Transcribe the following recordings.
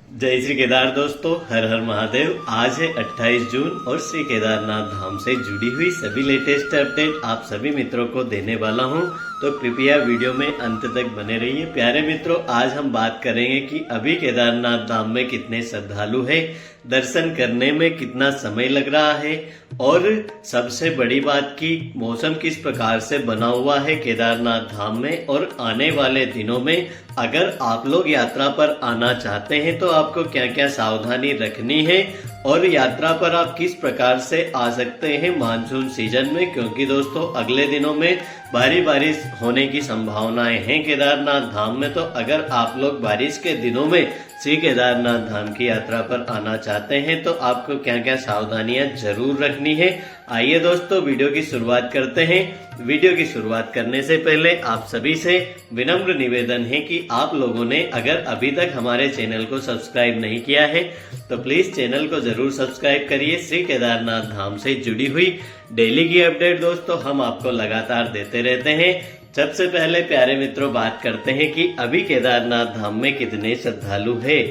जय श्री केदार दोस्तों, हर हर महादेव। आज है 28 जून और श्री केदारनाथ धाम से जुड़ी हुई सभी लेटेस्ट अपडेट आप सभी मित्रों को देने वाला हूं, तो कृपया वीडियो में अंत तक बने रहिए। प्यारे मित्रों, आज हम बात करेंगे कि अभी केदारनाथ धाम में कितने श्रद्धालु हैं, दर्शन करने में कितना समय लग रहा है और सबसे बड़ी बात की मौसम किस प्रकार से बना हुआ है केदारनाथ धाम में। और आने वाले दिनों में अगर आप लोग यात्रा पर आना चाहते हैं तो आपको क्या क्या सावधानी रखनी है और यात्रा पर आप किस प्रकार से आ सकते हैं मानसून सीजन में, क्योंकि दोस्तों अगले दिनों में भारी बारिश होने की संभावनाएं हैं केदारनाथ धाम में। तो अगर आप लोग बारिश के दिनों में श्री केदारनाथ धाम की यात्रा पर आना चाहते हैं तो आपको क्या क्या सावधानियां जरूर रखनी है। आइए दोस्तों वीडियो की शुरुआत करते हैं। वीडियो की शुरुआत करने से पहले आप सभी से विनम्र निवेदन है कि आप लोगों ने अगर अभी तक हमारे चैनल को सब्सक्राइब नहीं किया है तो प्लीज चैनल को जरूर सब्सक्राइब करिए। श्री केदारनाथ धाम से जुड़ी हुई डेली की अपडेट दोस्तों हम आपको लगातार देते रहते हैं। सबसे पहले प्यारे मित्रों बात करते हैं कि अभी केदारनाथ धाम में कितने श्रद्धालु हैं।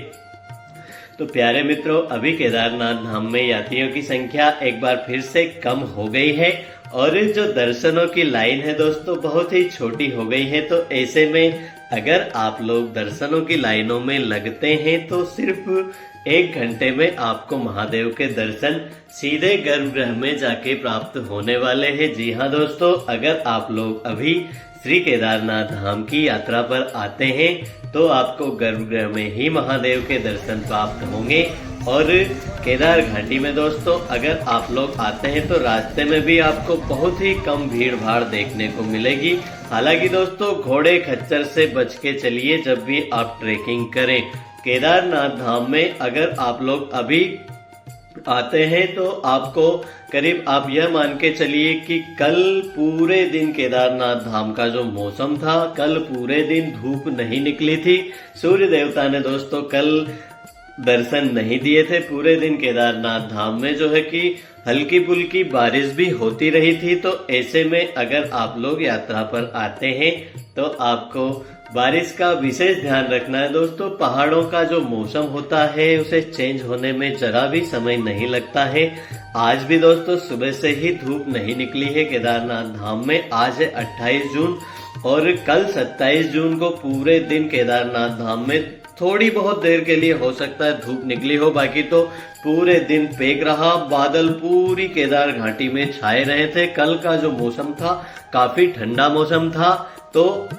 तो प्यारे मित्रों, अभी केदारनाथ धाम में यात्रियों की संख्या एक बार फिर से कम हो गई है और जो दर्शनों की लाइन है दोस्तों बहुत ही छोटी हो गई है। तो ऐसे में अगर आप लोग दर्शनों की लाइनों में लगते हैं तो सिर्फ 1 घंटे में आपको महादेव के दर्शन सीधे गर्भगृह में जाके प्राप्त होने वाले हैं। जी हाँ दोस्तों, अगर आप लोग अभी श्री केदारनाथ धाम की यात्रा पर आते हैं तो आपको गर्भगृह में ही महादेव के दर्शन प्राप्त होंगे। और केदार घाटी में दोस्तों अगर आप लोग आते हैं तो रास्ते में भी आपको बहुत ही कम भीड़ भाड़ देखने को मिलेगी। हालांकि दोस्तों घोड़े खच्चर से बच के चलिए जब भी आप ट्रेकिंग करें। केदारनाथ धाम में अगर आप लोग अभी आते हैं तो आपको करीब आप यह मान के चलिए कि कल पूरे दिन केदारनाथ धाम का जो मौसम था, कल पूरे दिन धूप नहीं निकली थी। सूर्य देवता ने दोस्तों कल दर्शन नहीं दिए थे। पूरे दिन केदारनाथ धाम में जो है कि हल्की फुल्की बारिश भी होती रही थी। तो ऐसे में अगर आप लोग यात्रा पर आते हैं तो आपको बारिश का विशेष ध्यान रखना है दोस्तों। पहाड़ों का जो मौसम होता है उसे चेंज होने में जरा भी समय नहीं लगता है। आज भी दोस्तों सुबह से ही धूप नहीं निकली है केदारनाथ धाम में। आज है 28 जून और कल 27 जून को पूरे दिन केदारनाथ धाम में थोड़ी बहुत देर के लिए हो सकता है धूप निकली हो, बाकी तो पूरे दिन पेक रहा। बादल पूरी केदार घाटी में छाए रहे थे। कल का जो मौसम था काफी ठंडा मौसम था। तो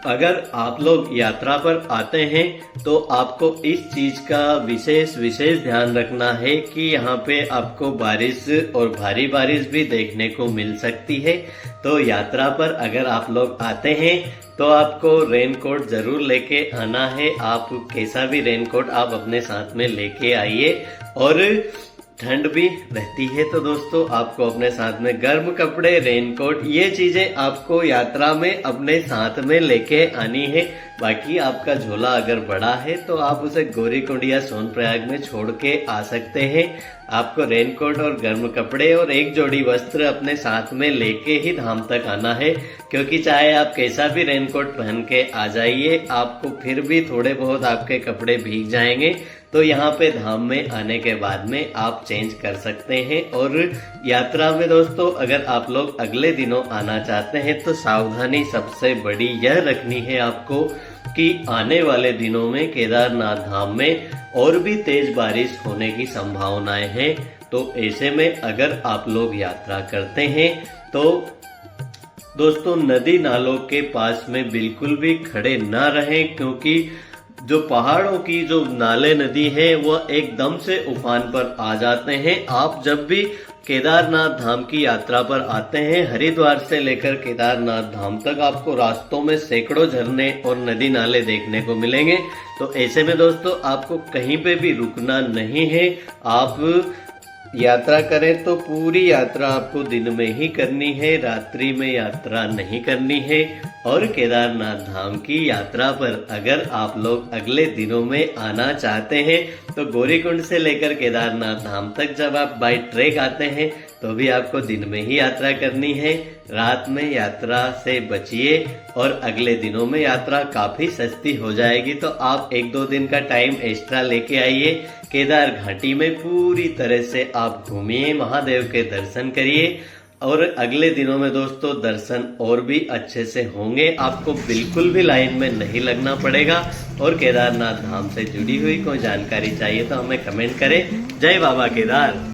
अगर आप लोग यात्रा पर आते हैं तो आपको इस चीज का विशेष ध्यान रखना है कि यहाँ पे आपको बारिश और भारी बारिश भी देखने को मिल सकती है। तो यात्रा पर अगर आप लोग आते हैं तो आपको रेनकोट जरूर लेके आना है। आप कैसा भी रेनकोट आप अपने साथ में लेके आइए। और ठंड भी रहती है तो दोस्तों आपको अपने साथ में गर्म कपड़े, रेनकोट, ये चीजें आपको यात्रा में अपने साथ में लेके आनी है। बाकी आपका झोला अगर बड़ा है तो आप उसे गौरीकुंड या सोनप्रयाग में छोड़ के आ सकते हैं। आपको रेनकोट और गर्म कपड़े और एक जोड़ी वस्त्र अपने साथ में लेके ही धाम तक आना है, क्योंकि चाहे आप कैसा भी रेनकोट पहन के आ जाइए आपको फिर भी थोड़े बहुत आपके कपड़े भीग जाएंगे। तो यहाँ पे धाम में आने के बाद में आप चेंज कर सकते हैं। और यात्रा में दोस्तों अगर आप लोग अगले दिनों आना चाहते हैं तो सावधानी सबसे बड़ी यह रखनी है आपको कि आने वाले दिनों में केदारनाथ धाम में और भी तेज बारिश होने की संभावनाएं हैं। तो ऐसे में अगर आप लोग यात्रा करते हैं तो दोस्तों नदी नालों के पास में बिल्कुल भी खड़े ना रहें, क्योंकि जो पहाड़ों की जो नाले नदी है वह एकदम से उफान पर आ जाते हैं। आप जब भी केदारनाथ धाम की यात्रा पर आते हैं हरिद्वार से लेकर केदारनाथ धाम तक आपको रास्तों में सैकड़ों झरने और नदी नाले देखने को मिलेंगे। तो ऐसे में दोस्तों आपको कहीं पे भी रुकना नहीं है। आप यात्रा करें तो पूरी यात्रा आपको दिन में ही करनी है, रात्रि में यात्रा नहीं करनी है। और केदारनाथ धाम की यात्रा पर अगर आप लोग अगले दिनों में आना चाहते हैं तो गौरीकुंड से लेकर केदारनाथ धाम तक जब आप बाय ट्रेक आते हैं तो भी आपको दिन में ही यात्रा करनी है। रात में यात्रा से बचिए और अगले दिनों में यात्रा काफी सस्ती हो जाएगी, तो आप 1-2 दिन का टाइम एक्स्ट्रा लेके आइए। केदार घाटी में पूरी तरह से आप घूमिए, महादेव के दर्शन करिए और अगले दिनों में दोस्तों दर्शन और भी अच्छे से होंगे। आपको बिल्कुल भी लाइन में नहीं लगना पड़ेगा। और केदारनाथ धाम से जुड़ी हुई कोई जानकारी चाहिए तो हमें कमेंट करें। जय बाबा केदार।